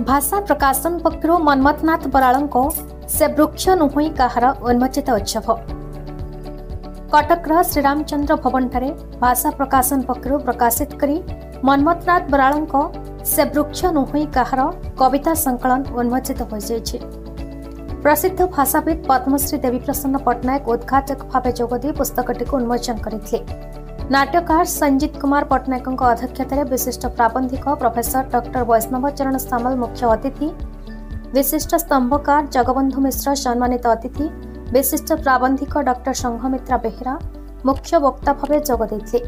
भाषा प्रकाशन पक्षर मन्मथनाथ बराड़ से वृक्ष नुहुई कहार उन्मोचित उत्सव कटकर श्रीरामचंद्र भवन ठारे भाषा प्रकाशन पक्षर प्रकाशित करी मन्मथनाथ बराड़ से वृक्ष नुहुई कहार कविता संकलन उन्मोचित हो जाइछि। प्रसिद्ध भाषाविद पद्मश्री देवी प्रसन्न पट्टनायक उद्घाटक भाव जोगदी पुस्तकटी उन्मोचन करथिले। नाट्यकार संजीत कुमार पट्टनायक अध्यक्षतार विशिष्ट प्राबंधिक प्रोफेसर डॉक्टर वैष्णव चरण सामल मुख्य अतिथि, विशिष्ट स्तंभकार जगबंधु मिश्र सम्मानित अतिथि, विशिष्ट प्राबंधिक डॉक्टर संघमित्रा बेहेरा मुख्य वक्ता भाव जोगदे।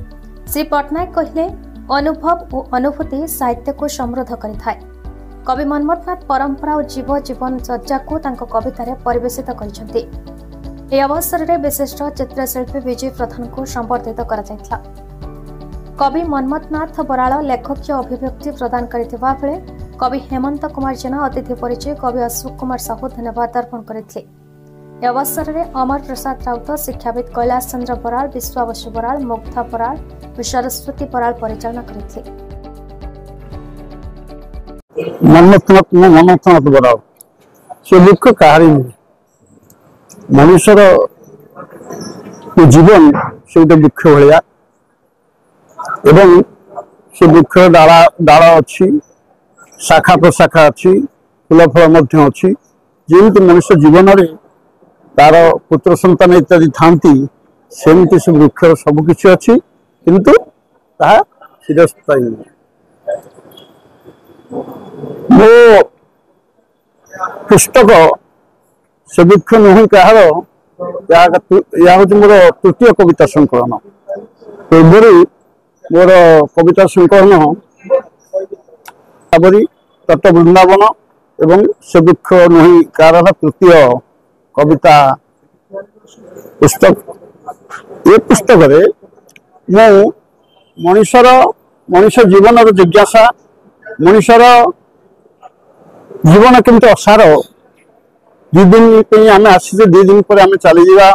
श्री पट्टनायक कहले, अनुभव और अनुभूति साहित्य को समृद्ध करिथाय। कवि मन्मथनाथ परंपरा और जीव जीवन चर्चा को तांको कवितारे परिवेशित करिसेंती। यह अवसर में विशिष्ट चित्रशिल्पी विजय प्रधान को संबर्धित करा। कवि मन्मथनाथ बराड़ लेखकीय अभिव्यक्ति प्रदान करथिबा बेले कवि हेमंत कुमार जेना अतिथि परिचय कवि अशोक कुमार साहू धन्यवाद अर्पण करथिले। यह अवसर में अमर प्रसाद राउत, शिक्षाविद कैलाश चंद्र बराड़, विश्वावसु बराड़, मुग्धा बराड़ और सरस्वती बराड़ परिचालना करथिले। मन्मथनाथ बराड़ से दुख कहानी मनुष्यर जीवन से गोटे वृक्ष भाया एवं से वृक्ष डाला डाला अच्छी शाखा प्रशाखा अच्छी फूल फल अच्छी जमी मनुष्य जीवन में तार पुत्र संतान इत्यादि थांती सेमती से वृक्ष सबकि अच्छी किंतु चिरस्थायी मो पुस्तक से वृक्ष नुहुई कहार या हूँ मोर तृतीय कविता संकलन। पूर्व मोर कविता संकलन तट वृंदावन एवं से वृक्ष नुहुई कहार तृतीय कविता पुस्तक। ये पुस्तक मनुष्य जीवन जिज्ञासा मनुष्यर जीवन केमती असार दि दिन आम आसी दि दिन पर आम चली जा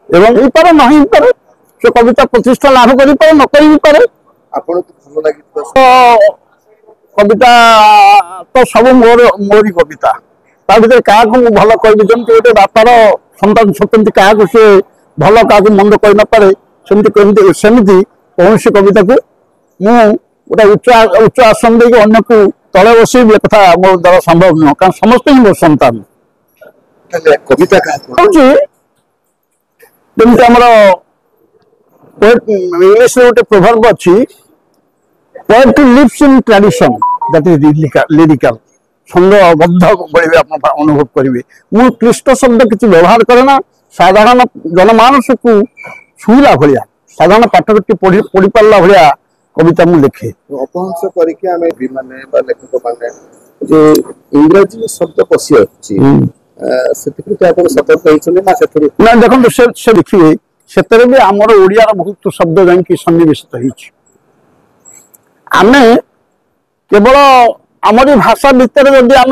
एवं हो पारे न हो पारे से कविता प्रतिष्ठा लाभ कर पारे न कर पारे। कविता तो सब मोरी कविता ता भर क्या भल कह जमी गोटे बापार सन्तान स्वतंत्र क्या सी भल क्या मंद कही न पारे सेमती कौन कविता को गोटे उच्च आसन दे अन्न को तले बसई कथा मो द्वारा संभव नुह कारण समस्त ही मोर सन्तान। कविता जमी आमर इंग्लिश गोटे प्रोवर्ब अच्छी poetry lives in tradition that is lyrical छंदबद्ध बोले आप अनुभव करेंगे। मु क्लिष्ट शब्द किसी व्यवहार करना साधारण जनमानस को छुईला भाया साधारण पाठक पढ़ी पारा भाया कविता मु लिखे। अपहंस करके लेखक मैंने जो इंग्राजी शब्द पशि अच्छी सतर्क ना देखो से देखिए से भी आमर ओडिया बहुत शब्द जाकि सन्निवेशित आम केवल आमरी भाषा भितर जदि आम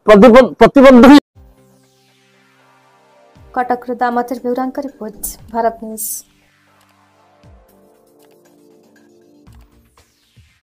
प्रतिबद्ध। कटक दामोदर बेउरांक रिपोर्ट, भारत न्यूज।